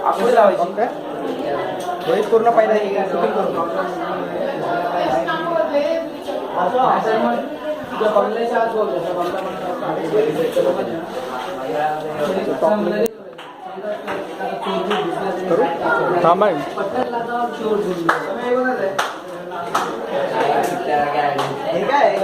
आपण लावायची रोहित पूर्ण पहिला शूटिंग करून थांबा हे काय